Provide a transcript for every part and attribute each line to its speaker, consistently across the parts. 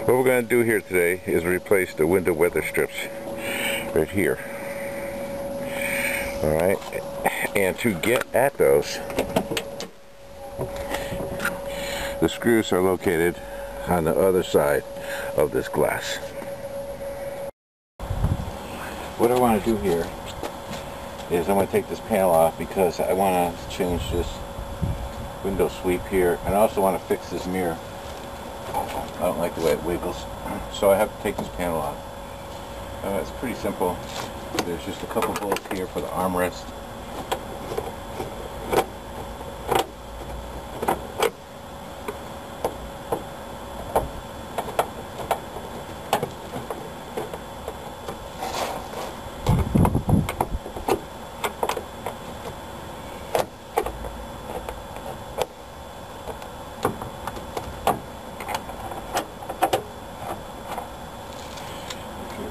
Speaker 1: What we're going to do here today is replace the window weather strips right here. Alright, and to get at those, the screws are located on the other side of this glass. What I want to do here is I'm going to take this panel off because I want to change this window sweep here, and I also want to fix this mirror. I don't like the way it wiggles, so I have to take this panel off. It's pretty simple. There's just a couple bolts here for the armrest.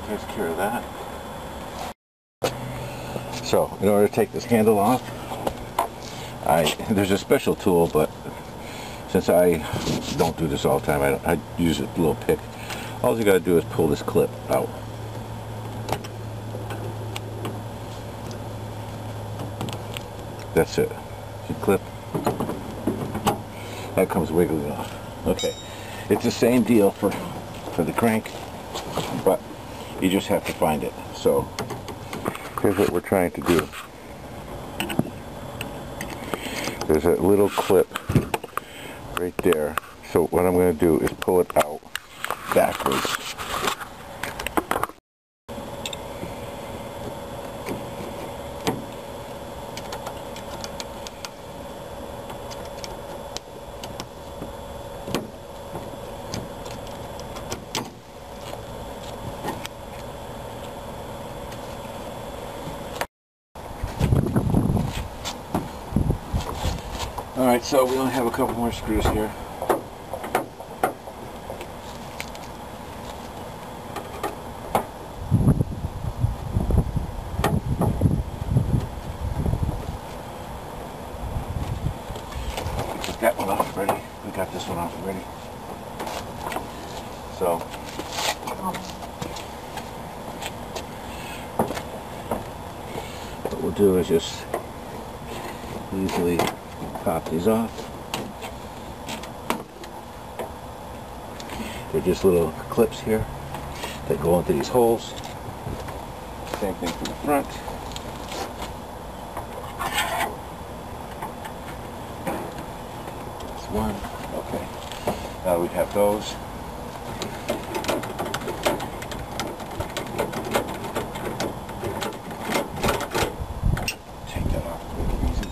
Speaker 1: Takes care of that. So, in order to take this handle off, there's a special tool, but since I don't do this all the time, I use a little pick. All you gotta do is pull this clip out. That's it. You clip. That comes wiggling off. Okay. It's the same deal for the crank, but you just have to find it. So here's what we're trying to do. There's a little clip right there. So what I'm going to do is pull it out backwards. Alright, so we only have a couple more screws here. We took that one off already. We got this one off already. So, what we'll do is just easily pop these off. They're just little clips here that go into these holes. Same thing for the front. That's one. Okay. Now we have those.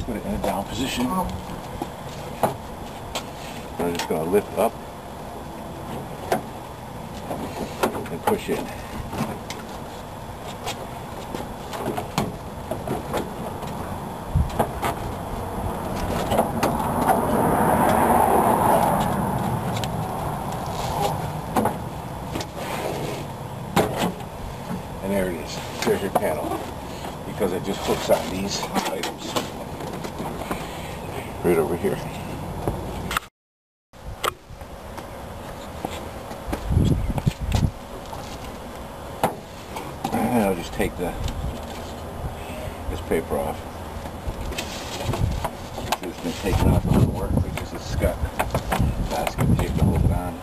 Speaker 1: Put it in a down position. I'm just going to lift up and push it. And there it is. There's your panel. Because it just hooks on these items. Right over here. And I'll just take this paper off. It's been taken off doesn't work because it's got basket tape to hold it on.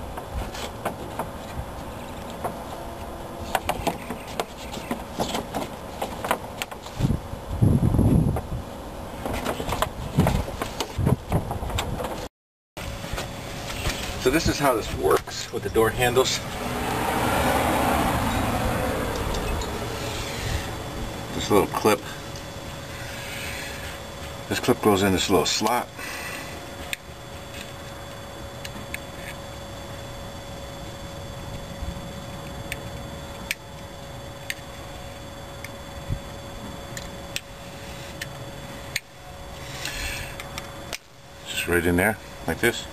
Speaker 1: So this is how this works with the door handles. This little clip. This clip goes in this little slot. Just right in there, like this.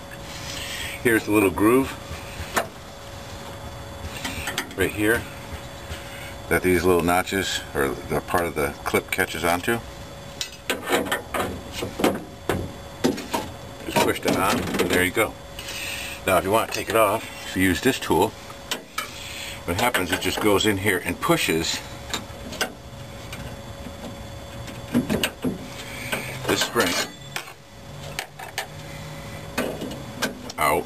Speaker 1: Here's the little groove right here that these little notches or the part of the clip catches onto. Just pushed it on and there you go. Now if you want to take it off, if you use this tool, what happens, it just goes in here and pushes this spring out,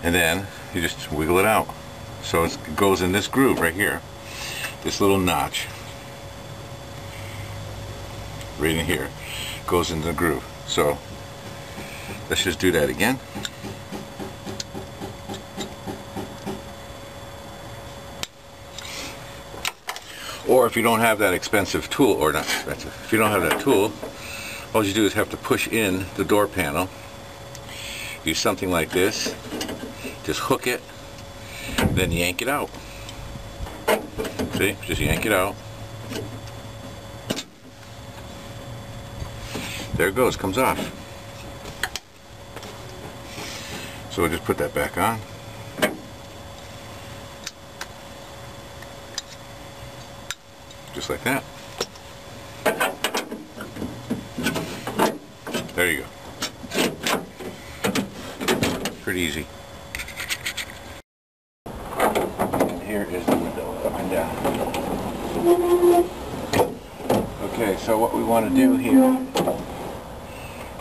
Speaker 1: and then you just wiggle it out. So it goes in this groove right here, this little notch right in here goes into the groove. So let's just do that again. Or if you don't have that expensive tool, or not expensive, if you don't have that tool, all you do is have to push in the door panel, use something like this, just hook it, then yank it out. See, just yank it out. There it goes, comes off. So we'll just put that back on. Just like that. There you go. Pretty easy. And here is the window, up and down. Okay, so what we want to do here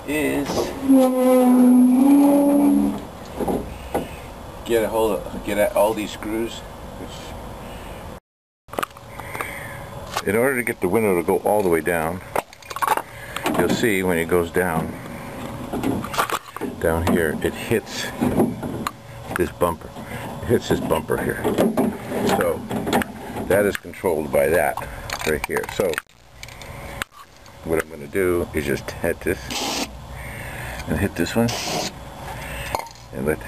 Speaker 1: is get at all these screws. In order to get the window to go all the way down, you'll see when it goes down here, it hits this bumper. It hits this bumper here. So that is controlled by that right here. So what I'm going to do is just hit this and hit this one and let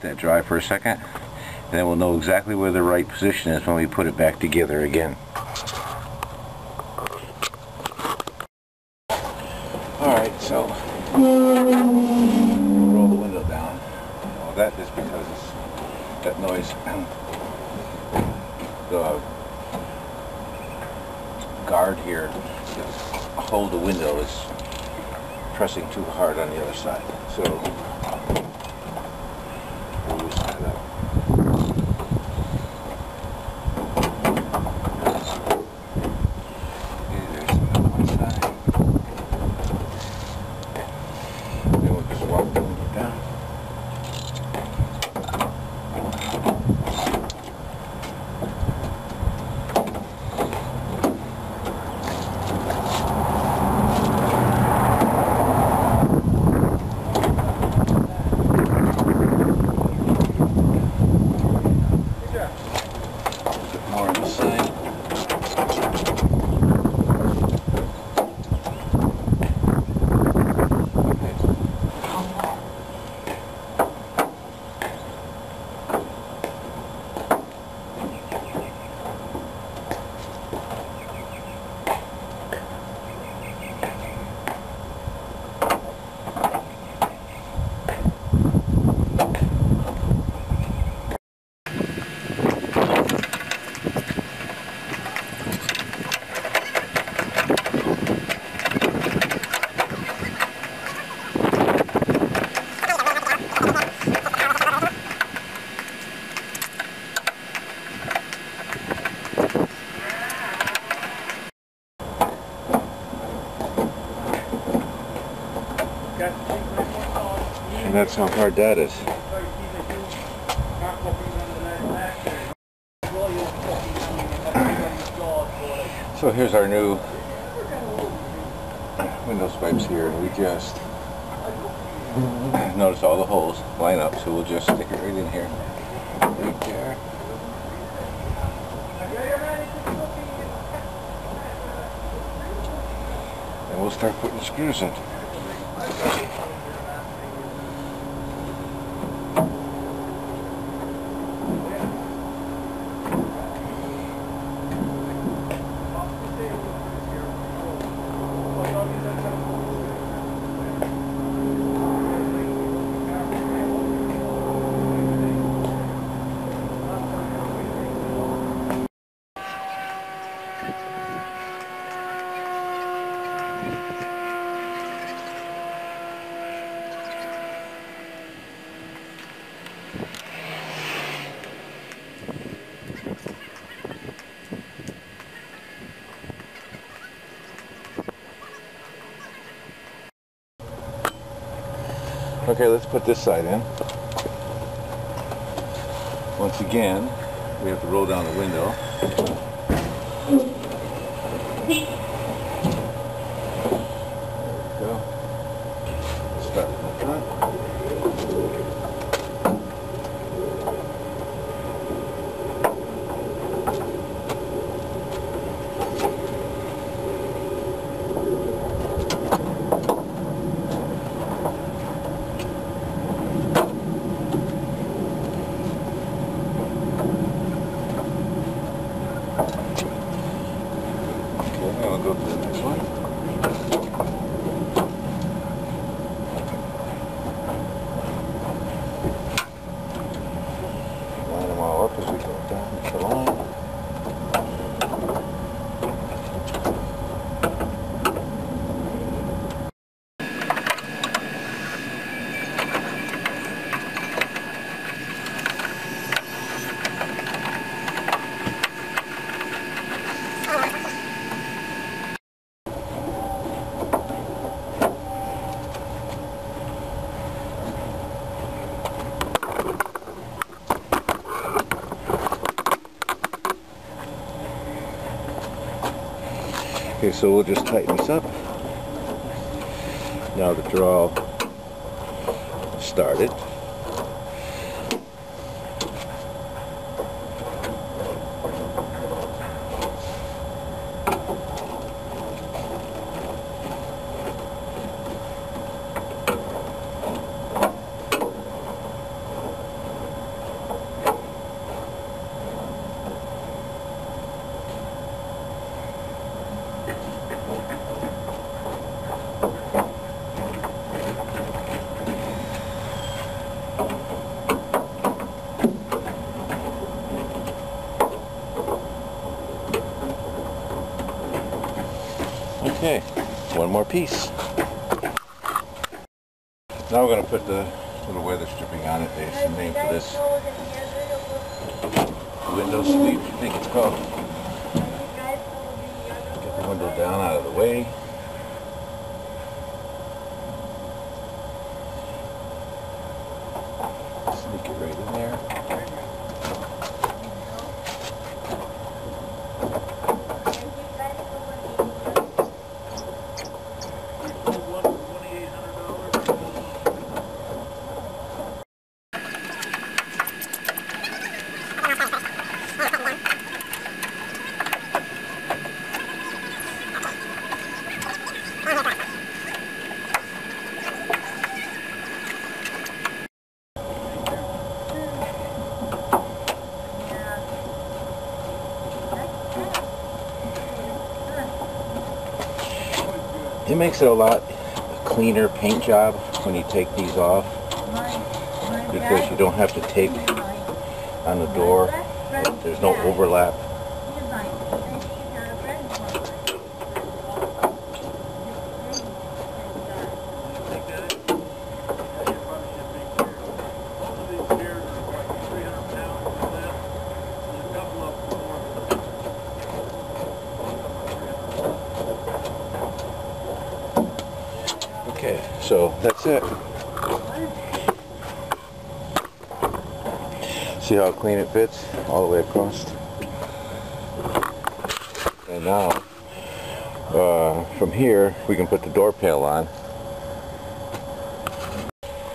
Speaker 1: that dry for a second. And then we'll know exactly where the right position is when we put it back together again. Alright, so roll the window down. Well, that is because that noise, the guard here to hold the window is pressing too hard on the other side. So we'll loosen that up. And that's how hard that is. So here's our new window swipes here, and we just notice all the holes line up, so we'll just stick it right in here, right there. And we'll start putting screws in. Okay, let's put this side in. Once again, we have to roll down the window. There we go. Start from the front. I'll go to the next one. Line them all up as we go down the line. Okay, so we'll just tighten this up. Now that they're all started. Okay, one more piece. Now we're going to put the little weather stripping on it. There's the name for this. Window sweep, I think it's called. Get the window down out of the way. Sneak it right in there. It makes it a lot cleaner paint job when you take these off, because you don't have to tape on the door. There's no overlap. Okay, so that's it. See how clean it fits all the way across? And now, from here, we can put the door panel on.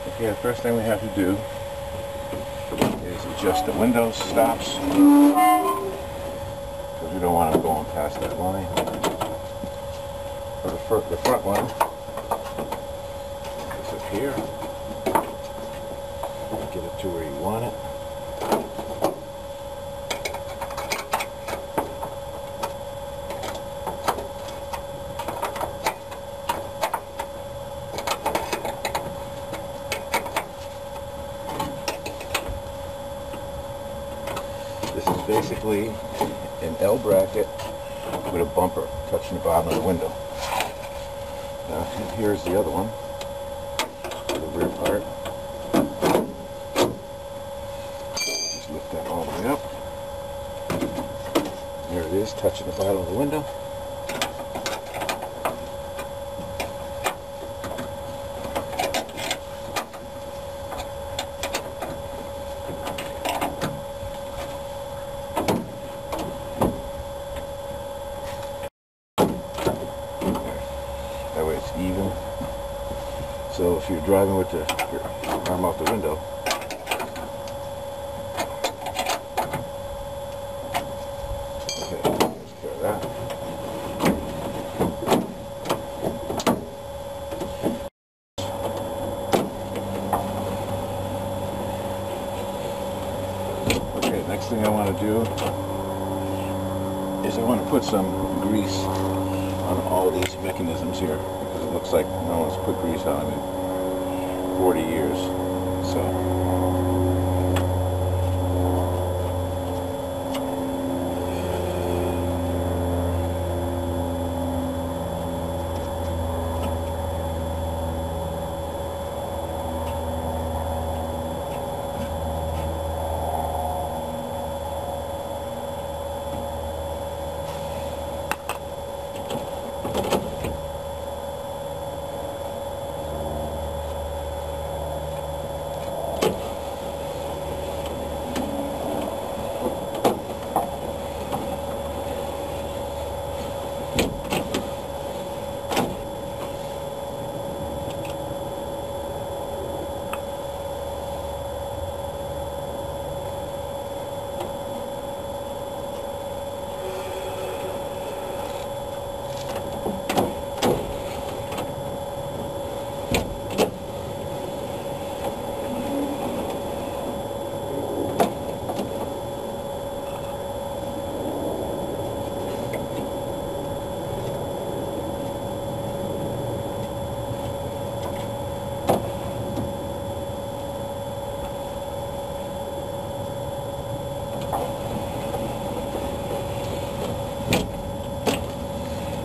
Speaker 1: Okay, the first thing we have to do is adjust the window stops, because we don't want them going past that line. For the front one, here, get it to where you want it. This is basically an L bracket with a bumper touching the bottom of the window. Now here's the other one. Rear part. Just lift that all the way up. There it is, touching the bottom of the window. if you're driving with your arm out the window. Okay, let's try that. Okay, next thing I want to do is I want to put some grease on all these mechanisms here, because it looks like no one's put grease on them in 40 years. So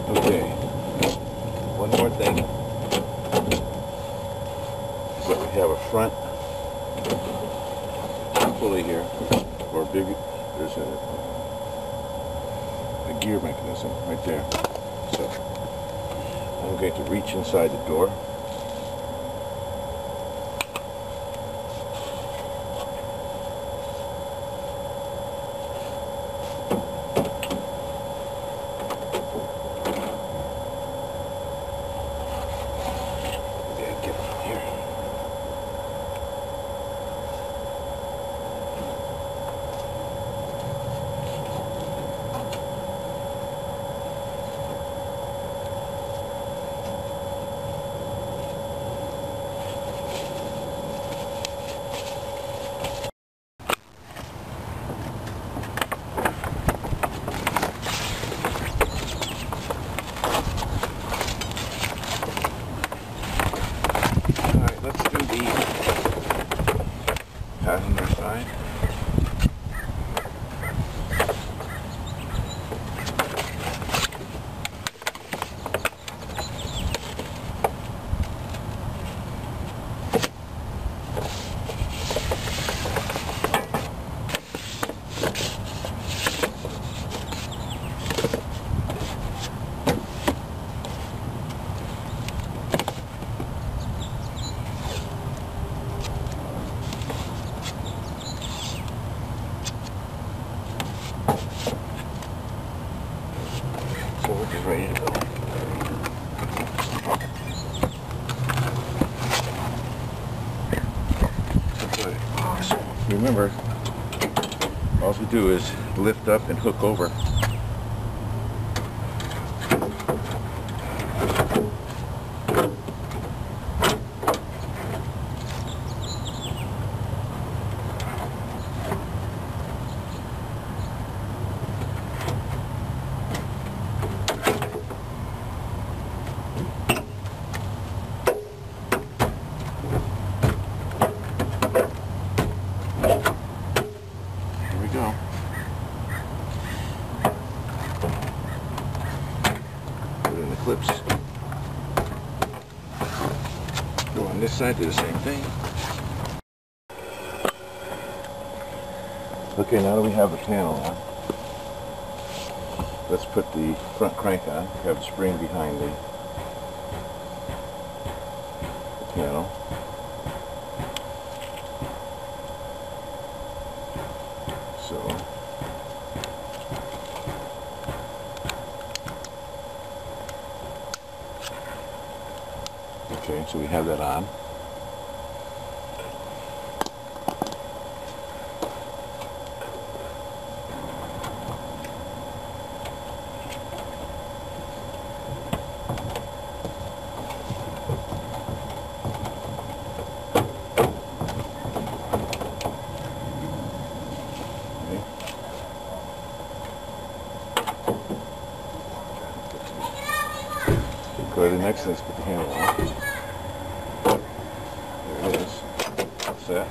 Speaker 1: okay, one more thing is that we have a front pulley here, or big, there's a gear mechanism right there. So I'm going to reach inside the door. Let's do the passenger side. So we're just ready to go. Okay. So remember, all we do is lift up and hook over. Go. Put it in the clips. Go on this side, do the same thing. Okay, now that we have the panel on, let's put the front crank on. We have the spring behind the panel. So okay, so we have that on. go to the next thing, let's put the handle on. There it is. That's that.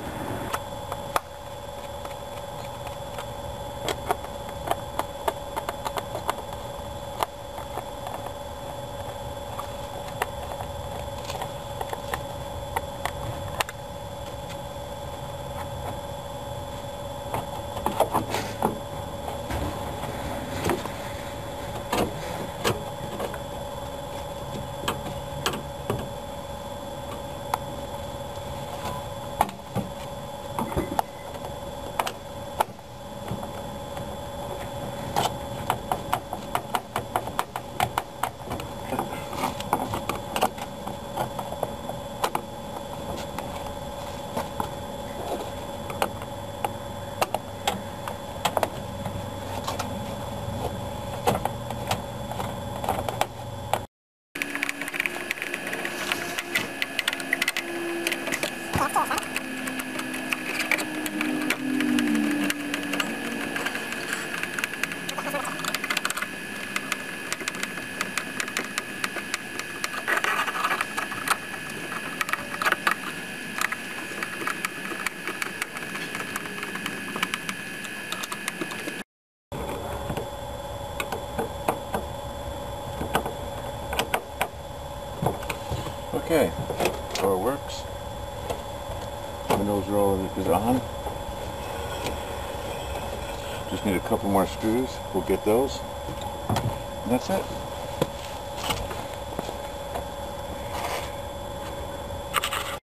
Speaker 1: Okay, door works. Windows roller is on. Just need a couple more screws. We'll get those. And that's it.